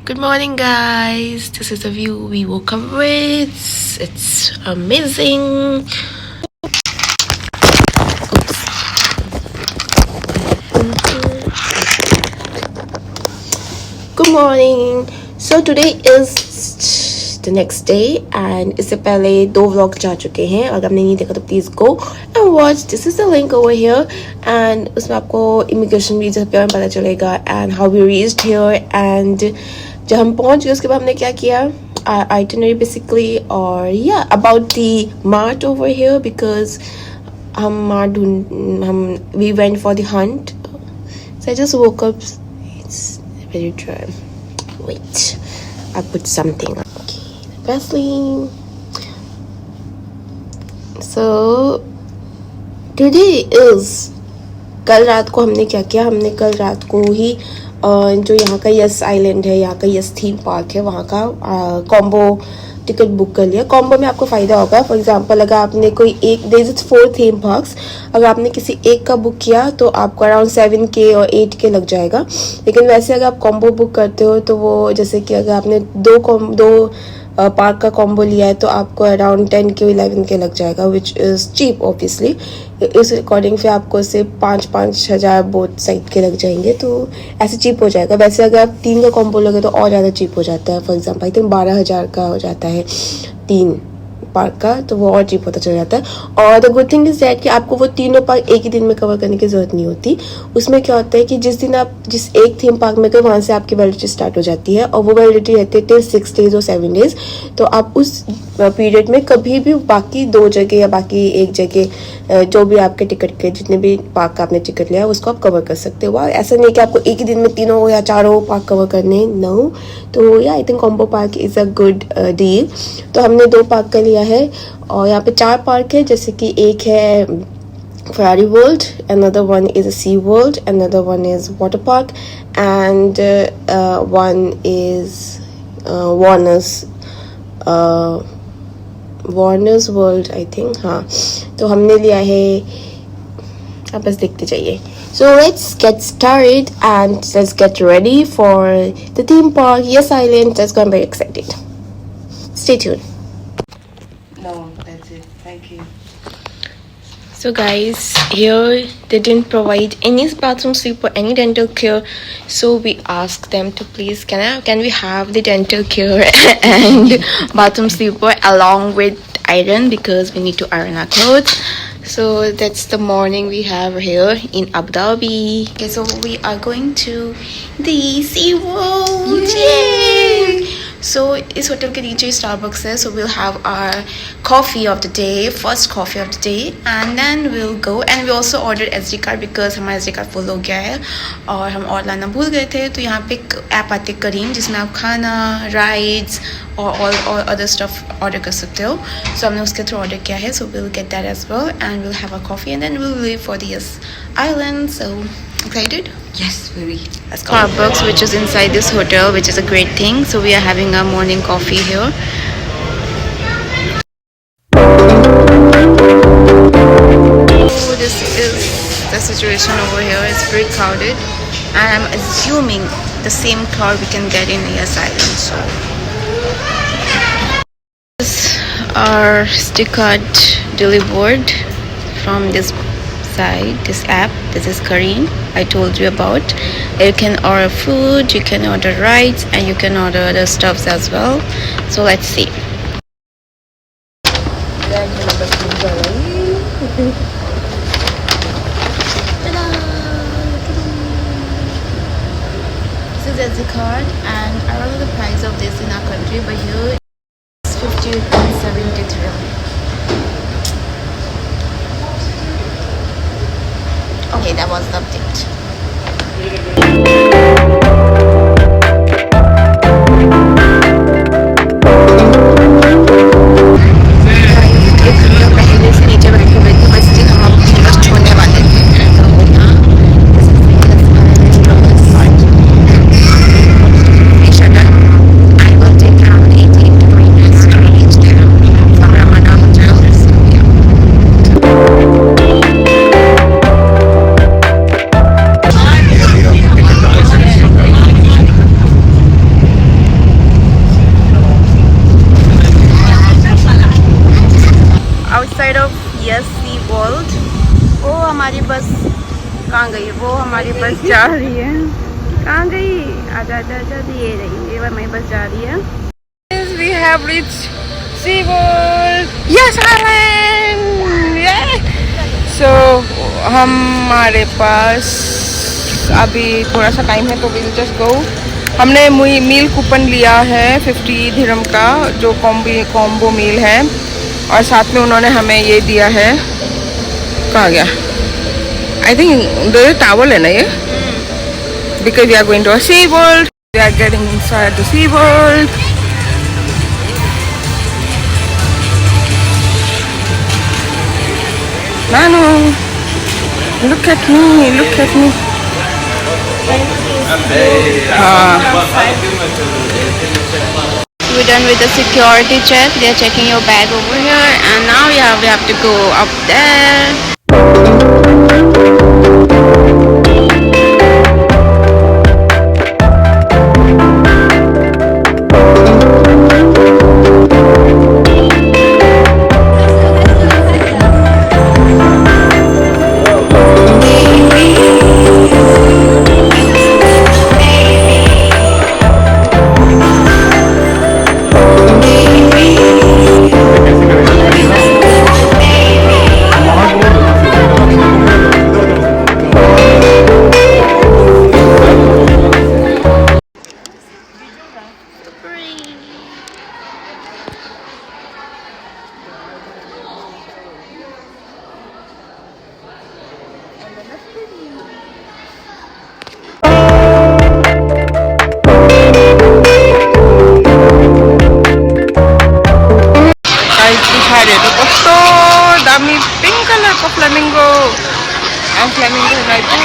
Good morning, guys. This is the view we woke up with. It's amazing. Good morning. So today is the next day and इससे पहले 2 vlog जा चुके हैं. अगर आपने नहीं देखा तो please go and watch. This is the link over here and उसमें आपको immigration visa पे पता चलेगा and how we reached here and जब हम पहुंच गए उसके बाद हमने क्या किया itinerary basically और yeah about the mart over here because we went for the hunt. So I just woke up. It's very dry. Wait, I put something. Okay, Vaseline. So today is कल रात को हमने क्या किया हमने कल रात को ही जो यहाँ का यस आइलैंड है यहाँ का यस थीम पार्क है वहाँ का कॉम्बो टिकट बुक कर लिया. कॉम्बो में आपको फ़ायदा होगा. फॉर एग्जांपल अगर आपने कोई एक देयर इज 4 थीम पार्क्स अगर आपने किसी एक का बुक किया तो आपको अराउंड 7K और 8K लग जाएगा. लेकिन वैसे अगर आप कॉम्बो बुक करते हो तो वो जैसे कि अगर आपने दो पार्क का कॉम्बो लिया है तो आपको अराउंड 10K 11K लग जाएगा विच इज़ चीप ऑब्वियसली. इस अकॉर्डिंग फिर आपको से 5-5 हज़ार बोथ साइड के लग जाएंगे तो ऐसे चीप हो जाएगा. वैसे अगर आप 3 का कॉम्बो लगे तो और ज़्यादा चीप हो जाता है. फॉर एग्जांपल आई थिंक 12,000 का हो जाता है 3 पार्क का तो वो और चीप होता चला जाता है. और the good thing is that कि आपको वो तीनों पार्क एक ही दिन में कवर करने की ज़रूरत नहीं होती. उसमें क्या होता है कि जिस दिन आप जिस एक थीम पार्क में गए वहाँ से आपकी वैलिडिटी स्टार्ट हो जाती है और वो वैलिडिटी रहती है टिल 6 days और 7 days. तो आप उस पीरियड में कभी भी बाकी 2 जगह या बाकी एक जगह जो भी आपके टिकट के जितने भी पार्क का आपने टिकट लिया उसको आप कवर कर सकते हो. ऐसा नहीं कि आपको एक ही दिन में 3 या 4 पार्क कवर करने नो. तो या I think combo park is a good deal. तो हमने 2 पार्क का लिया है और यहाँ पे 4 पार्क है जैसे कि एक है Ferrari World, another one is a Sea World, another one is Water Park and one is Warner's World I think. हाँ तो हमने लिया है. आप बस देखते जाइए. So let's get started and let's get ready for the theme park Yes Island. That's going to be very excited. Stay tuned. No, that's it. Thank you. So guys, here they didn't provide any bathroom sweep or any dental care. So we asked them to please can we have the dental care and bathroom sweeper along with iron because we need to iron our clothes. So that's the morning we have here in Abu Dhabi. Okay, so we are going to the Sea World. Yay! So इस hotel के नीचे Starbucks है. So we'll have our coffee of the day, first coffee of the day, and then we'll go. And we also ordered SD card because हमारा SD card full हो गया है और हम और लाना भूल गए थे. तो यहाँ पे एक ऐप आती है करीम जिसमें आप खाना राइड्स और अदर स्टफ ऑर्डर कर सकते हो. सो हमने उसके थ्रू ऑर्डर किया है. सो we'll get that as well and we'll have a coffee and then we'll leave for the Yes Island. So excited? Yes, very. Let's go. Starbucks, which is inside this hotel, which is a great thing. So we are having our morning coffee here. So this is the situation over here. It's very crowded, and I'm assuming the same crowd we can get in Yes Island. So this is our Stickard delivered from this side, this app. This is Kareem I told you about. You can order food, you can order rides, and you can order other stuffs as well. So let's see. This is SD card and I don't know the price of this in our country, but here it's 50.73. Okay, that was the update. पहले से नीचे बैठे हुए थे बस हम अपने बस छोड़ने वाले थे. I will take around 18 to 20 minutes to reach there from Ramana Hotel. कहाँ गई? आजा आजा आजा, ये रही, ये मैं बस जा रही है। We have reached SeaWorld. Yes, Island. Yeah. So हमारे पास अभी थोड़ा सा टाइम है तो we'll just go. हमने मील कूपन लिया है 50 दिरहम का, जो कॉम्बो मील है, और साथ में उन्होंने हमें ये दिया है, कहाँ गया, आई थिंक दो टावल है ना ये, because we are going to a SeaWorld. We are getting inside the SeaWorld. Manu, look at me, look at me. We're done with the security check. They're checking your bag over here, and now we have to go up there. Pink color ko flamingo. Ang flamingo na ito,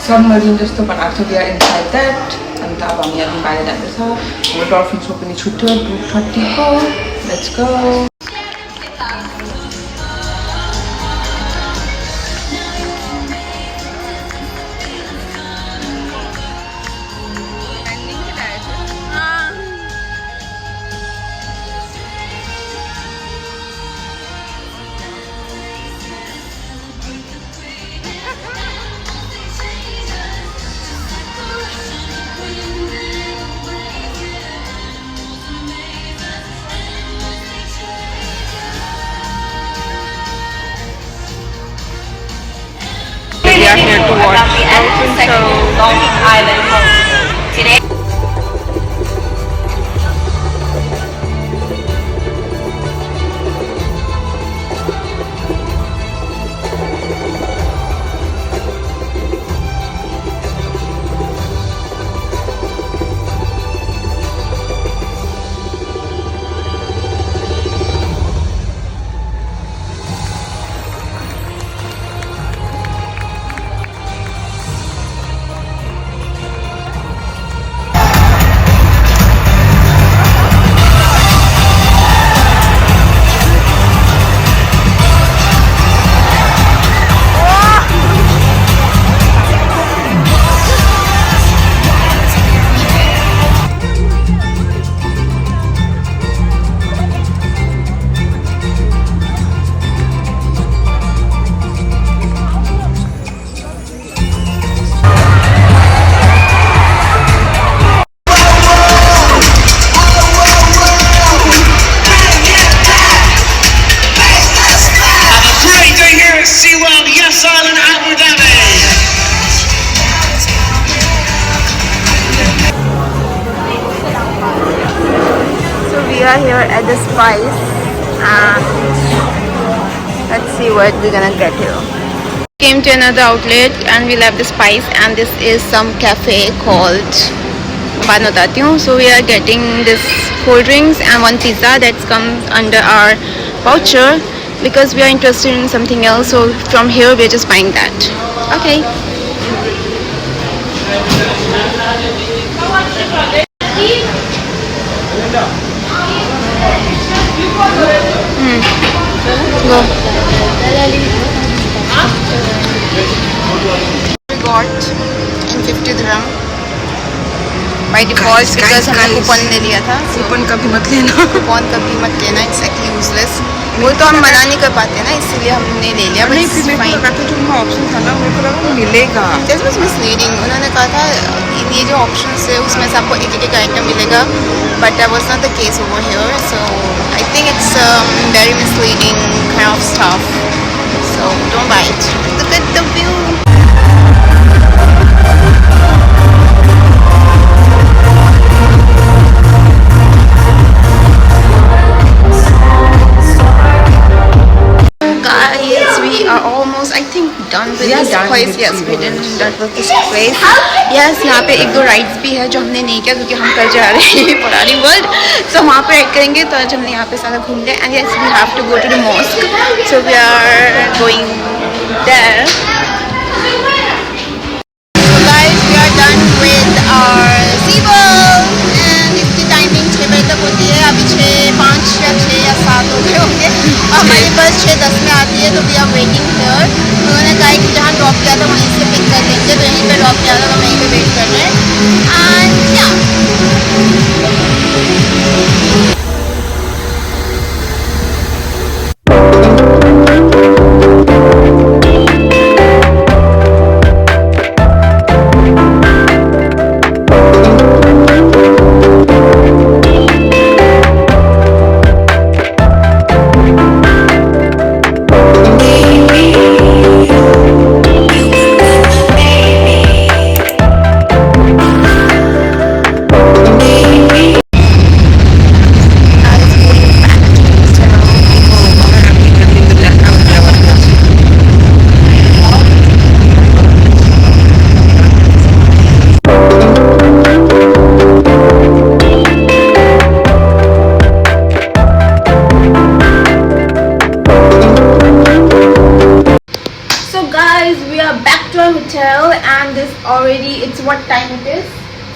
submarine just to panak, so we are inside that. And tab ami abhi bayre jabe tha. Hame dolphins ko pani chhutte group 30 ko. Let's go. We are here to watch dolphin show. Long Island today. We are here at the Spice, and let's see what we're gonna get here. Came to another outlet and we left the Spice, and this is some cafe called बाद में बताती हूँ. So we are getting this cold drinks and one pizza that's come under our voucher because we are interested in something else. So from here we are just buying that. Okay. Go. We got in 50 dirham by default because हमने coupon ले लिया था. Coupon कभी मत लेना. Coupon कभी मत लेना, एक्जैक्टली यूजलेस. वो तो हम मना नहीं कर पाते ना, इसीलिए हमने ले लिया. नहीं, फिर मेरे को लगा था जो उनका ऑप्शन था ना, मेरे को लगा मिलेगा. This was misleading. उन्होंने कहा था ये जो ऑप्शंस है उसमें से आपको एक आइटम मिलेगा, but that was not the case over here. So I think it's very misleading kind of stuff. So don't buy it. Look at the view. Guys, we are almost, I think, done with this place. Yes, we're done with this place. Yes, यहाँ पे एक दो rides भी है जो हमने नहीं किया क्योंकि हम कल जा रहे हैं फरारी वर्ल्ड. So वहाँ पे राइड करेंगे, तो आज हमने यहाँ पे सारा घूम लिया. And yes, we have to go to the mosque. So we are going there. So guys, we are done with our SeaWorld. And इसकी टाइमिंग 6 बजे तक होती है. अभी 5 या 6 या 7 हो गए होंगे. और हमारी बस 6:10 में आती है. तो वी आर वेटिंग हियर. उन्होंने कहा कि जहाँ ड्रॉप किया था वहीं से पिक कर लेंगे. तो यहीं पे ड्रॉप किया था, तो वहीं पे वेट कर रहे हैं. एंड या hotel, and this already, it's what time it is?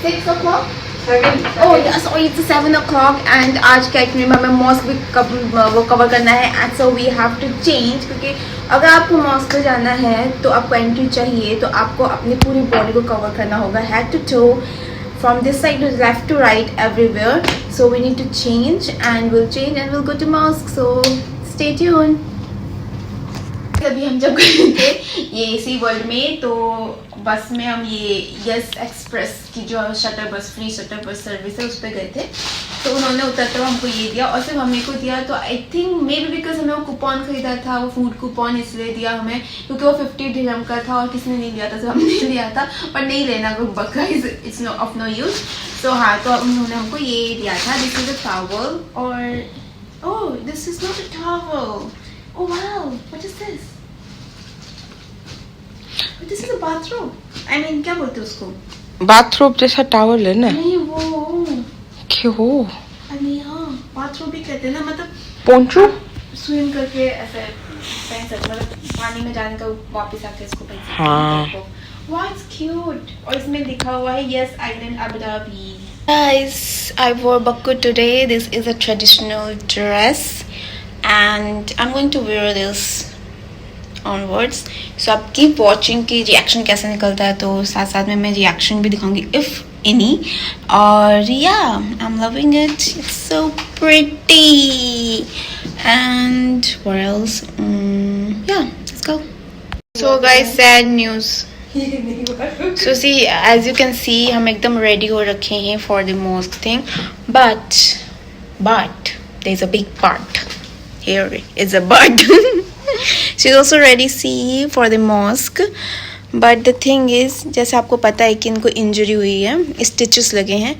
6 o'clock? 7. Oh yeah, sorry, it's 7 o'clock. And आज क्या हमें मॉस्क भी वो कवर करना है. And so we have to change, क्योंकि अगर आपको मॉस्क पे जाना है तो आपको एंट्री चाहिए, तो आपको अपनी पूरी बॉडी को कवर करना होगा, head to toe, from this side to left to right, everywhere. So we need to change, and we'll change and we'll go to mosque. So stay tuned. अभी हम जब गए थे ये सी वर्ल्ड में, तो बस में हम ये यस एक्सप्रेस की जो शटर बस, फ्री शटर बस सर्विस है, उस पर गए थे. तो उन्होंने उतरते हुए हमको ये दिया, और सिर्फ हमें को दिया. तो I think may be because हमें वो कूपन खरीदा था, वो फूड कूपन, इसलिए दिया हमें, क्योंकि वो 50 दिरहम का था और किसी ने नहीं लिया था, तो हमने लिया था. पर नहीं लेना, it's no of no use. So हाँ, तो उन्होंने हमको ये दिया था. दिस इज अ टॉवल, और oh this is not a towel. Oh wow, what is this? This is a bathrobe. I mean, क्या बोलते हैं उसको? बाथरूम जैसा टावल है ना. नहीं, वो क्यों? अरे हाँ, बाथरूम भी कहते हैं ना, मतलब पोंचू स्विम करके ऐसे पहन सकते, मतलब पानी में जाने का वापस आके इसको पहन सकते. हाँ. Wow, it's cute. और इसमें लिखा हुआ है Yes Island Abu Dhabi. Guys, I wore bakku today. This is a traditional dress. And I'm going to wear this onwards. So आप keep watching कि रिएक्शन कैसे निकलता है, तो साथ साथ में मैं रिएक्शन भी दिखाऊंगी if any. और yeah, I'm loving it. It's so pretty. And what else? Yeah, let's go. So guys, sad news. So see, as you can see, हम एकदम ready हो रखे हैं for the mosque thing. But there's a big but. Here is a but. She's also ready, see, for the mosque. But the thing is, जैसे आपको पता है कि इनको इंजरी हुई है, स्टिचेस लगे हैं,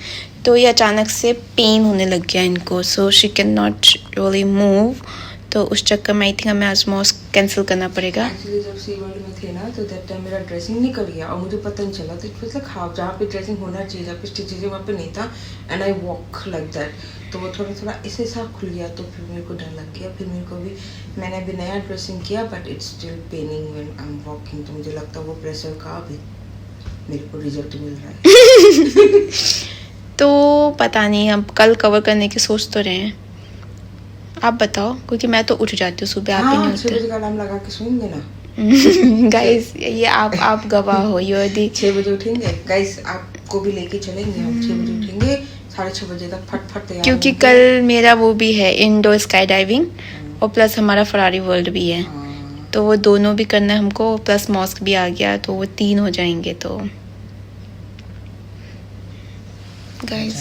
तो ये अचानक से पेन होने लग गया इनको. So she cannot really move. तो उस चक्कर में आई थिंक हमें आज मॉस्क कैंसिल करना पड़ेगा। एक्चुअली जब सी वर्ल्ड में थे ना तो दैट टाइम मेरा ड्रेसिंग निकल गया और मुझे पता नहीं चला, तो इट वाज लाइक हाफ, जहाँ पे ड्रेसिंग होना चाहिए, जहाँ पे स्टिचेज वहाँ पे नहीं था, and I walk like that, तो वो थोड़ा थोड़ा ऐसे सा खुल गया, तो फिर मेरे को डर लग गया। फिर मेरे को भी, मैंने अभी नया ड्रेसिंग किया but it's still paining when I am walking, तो मुझे लगता है वो प्रेशर का भी मेरे को रिजल्ट मिल रहा है। तो पता नहीं, हम कल कवर करने की सोच तो रहे हैं। आप बताओ, क्योंकि मैं तो उठ जाती हूँ सुबह, आप ही नहीं 6 बजे का अलार्म लगा के सोएंगे ना गाइस, ये आप गवाह हो। ये 6 बजे उठेंगे गाइस, आपको भी लेके चलेंगे हम। 6 बजे उठेंगे, 6:30 बजे तक फट तैयार, क्योंकि कल मेरा वो भी है, इंडोर स्काई डाइविंग, और प्लस हमारा फरारी वर्ल्ड भी है, तो वो दोनों भी करना है हमको, प्लस मॉस्क भी आ गया, तो वो 3 हो जाएंगे। तो गाइस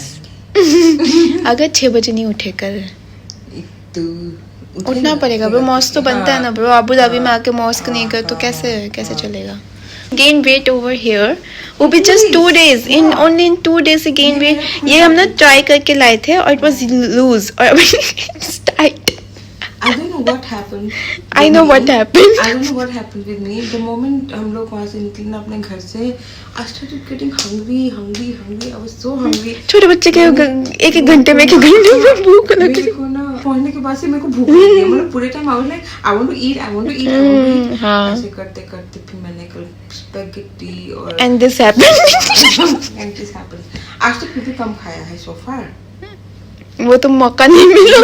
अगर 6 बजे नहीं उठे कल, तो उठना पड़ेगा ब्रो, मॉस्क तो बनता है ना ब्रो। अबू धाबी में आके मॉस्क नहीं कर तो कैसे चलेगा। गेन वेट ओवर हियर, वो भी just 2 days, in only in 2 days से गेन वेट। ये हम ना ट्राई करके लाए थे और इट वाज लूज, और अभी it's tight. I don't know what happened. I know what happened. I don't know what happened with me. The moment हम लोग वहाँ से निकले ना अपने घर से, I started getting hungry. I was so hungry. छोटे बच्चे के एक घंटे में भूख लगती मेरे को ना पहुंचने के बाद से मेरे को भूख लगी है, मतलब पूरे time I was like I want to eat. हाँ। ऐसे करते फिर मैंने कल स्पैगेटी और And this happened. आज तक भी कम खाया है so far. वो तो मौका नहीं मिला।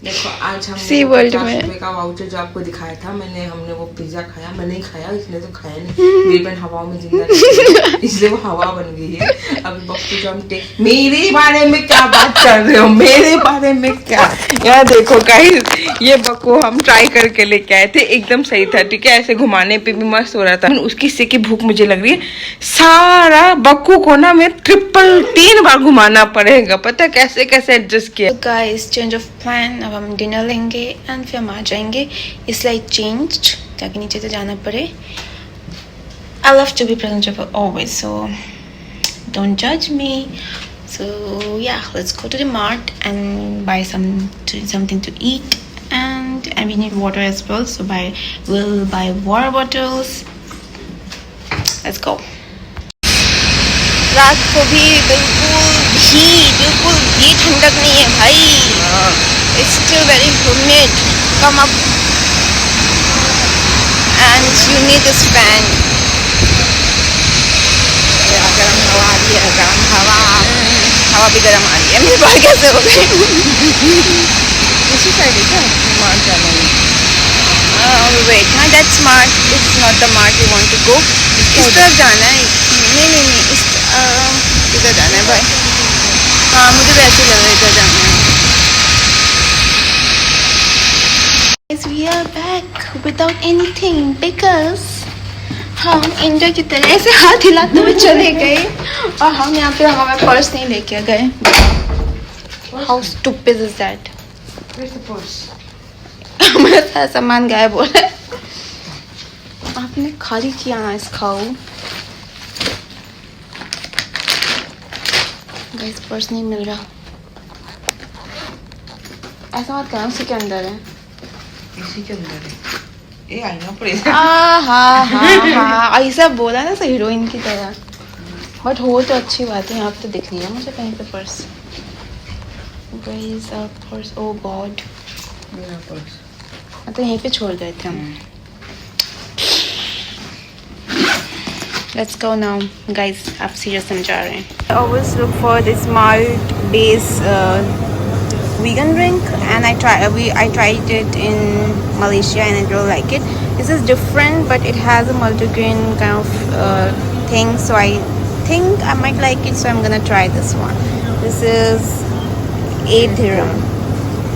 देखो आज हमने सी वर्ल्ड 50 में रुपए का वाउचर जो आपको दिखाया था, हमने वो पिज्जा खाया, मैं नहीं खाया, इसने तो खाया नहीं, मेरी बहन हवा में जिंदा रही, इसलिए वो हवा बन गई है। अभी बक्कू जो हम मेरे बारे में क्या बात कर रहे हो, मेरे बारे में क्या, यार देखो गाइस, ये बक्कू हम ट्राई करके लेके आए थे, एकदम सही था, ठीक है, ऐसे घुमाने पे भी मस्त हो रहा था। उसकी से की भूख मुझे लग रही है, सारा बक्कू को ना मैं 3 बार घुमाना पड़ेगा, पता है कैसे कैसे एडजस्ट किया। गाइस चेंज ऑफ प्लान, अब हम डिनर लेंगे एंड फिर हम आ जाएंगे, इसलिए चेंज्ड ताकि नीचे से जाना पड़े। I love to be presentable always, so don't जज me. So yeah, let's go to the mart and buy something to eat, and we need water as well, so we'll buy water bottles. Let's go. रात को भी बिल्कुल भी ठंडक नहीं है भाई, it's still very humid. Come up and you need this fan. गरम हवा आ रही है, गरम हवा भी गरम आ रही है। मेरे बाल कैसे हो गए? इसी साइड है क्या मार्ट जाना है? वेट, हाँ that's mart, it's not the mart we want to go. इस तरफ जाना है, नहीं इस इधर जाना है भाई। हाँ मुझे भी ऐसे लग रहा है इधर जाना है। We are back without anything because हम इंडिया की तरह ऐसे हाथ हिलाते हुए चले गए और हम यहाँ पे हमारा पर्स नहीं लेके गए। How stupid is that? Where's the purse? हमारा सारा सामान गायब हो रहा है। आपने खाली किया ना इस खाओ। गाइस पर्स नहीं मिल रहा। ऐसा मत करना, उसी के अंदर है। इसी के अंदर है। ये आईना पर हाँ ऐसा बोला ना हीरोइन की तरह, बट हो तो अच्छी बात है। यहाँ पे तो दिख नहीं रहा मुझे कहीं पे purse. Where is our purse? Oh God. मेरा पर्स तो यहीं पे छोड़ गए थे हम। Let's go now, guys. आप सीरियस समझा रहे हैं। I always look for this malt base vegan drink, and I tried it in Malaysia and I really like it. This is different, but it has a multigrain kind of thing, so I think I might like it. So I'm gonna try this one. This is 8 dirham,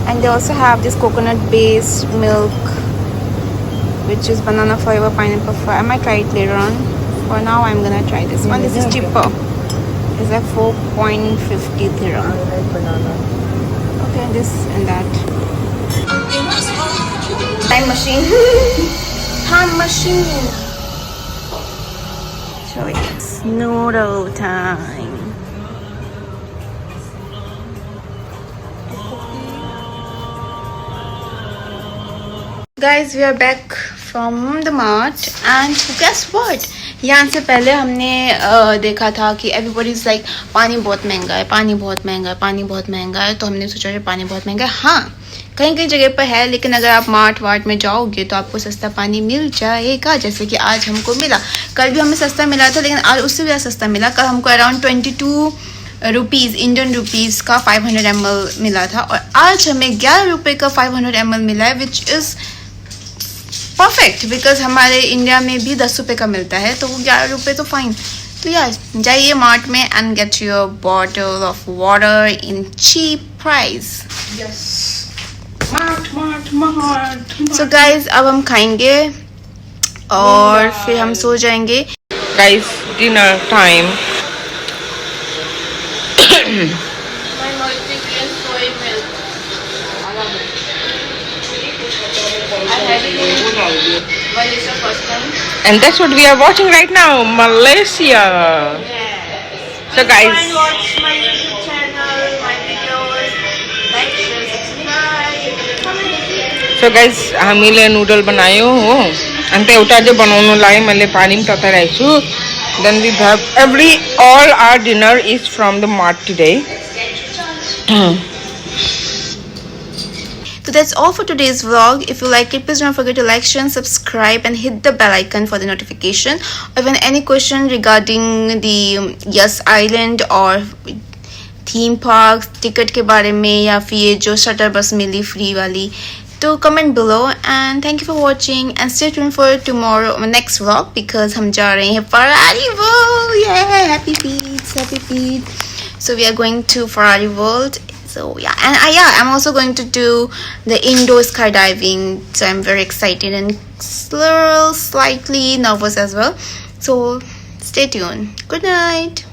and they also have this coconut-based milk, which is banana flavor, pineapple flavor. I might try it later on. For now, I'm gonna try this one. This is cheaper. It's like 4.50 dirham. I like banana. Okay, this and that. Time machine. Time machine. So it's noodle time. Guys, we are back from the mart and guess what? यहाँ से पहले हमने देखा था कि everybody is like पानी बहुत महंगा है, पानी बहुत महंगा है, पानी बहुत महंगा है, तो हमने सोचा पानी बहुत महंगा है. हाँ, कहीं कहीं जगह पर है, लेकिन अगर आप मार्ट वार्ट में जाओगे तो आपको सस्ता पानी मिल जाएगा, जैसे कि आज हमको मिला. कल भी हमें सस्ता मिला था, लेकिन आज उससे भी ज़्यादा सस्ता मिला. कल हमको अराउंड 22 रुपीज़ इंडियन रुपीज़ का 500 ml मिला था, और आज हमें 11 रुपये का 500 ml मिला है, विच इज़ परफेक्ट, बिकॉज हमारे इंडिया में भी 10 रुपये का मिलता है, तो वो 11 रुपये तो फाइन. तो यार जाइए मार्ट में and get your bottle of water in cheap price. So guys, अब हम खाएंगे और फिर हम सो जाएंगे. Guys, dinner time. And that's what we are watching right now, Malaysia. So guys, watch my YouTube channel, my videos, like, share, subscribe. so guys, हामीले noodle बनायो हो अनि एउटा चाहिँ बनाउनु लागि मैले पानी पनि तताइराखेको छु. Then we have all our dinner is from the mart today. So that's all for today's vlog. If you like it, please don't forget to like, share and subscribe and hit the bell icon for the notification. Or if you have any question regarding the Yes Island or theme parks, ticket के बारे में या फिर ये जो shutter बस मिली free वाली, तो comment below. And thank you for watching and stay tuned for tomorrow next vlog, because हम जा रहे हैं Ferrari World. Yeah, happy feet. So we are going to Ferrari World. So yeah, and I'm also going to do the indoor skydiving. So I'm very excited and slightly nervous as well. So stay tuned. Good night.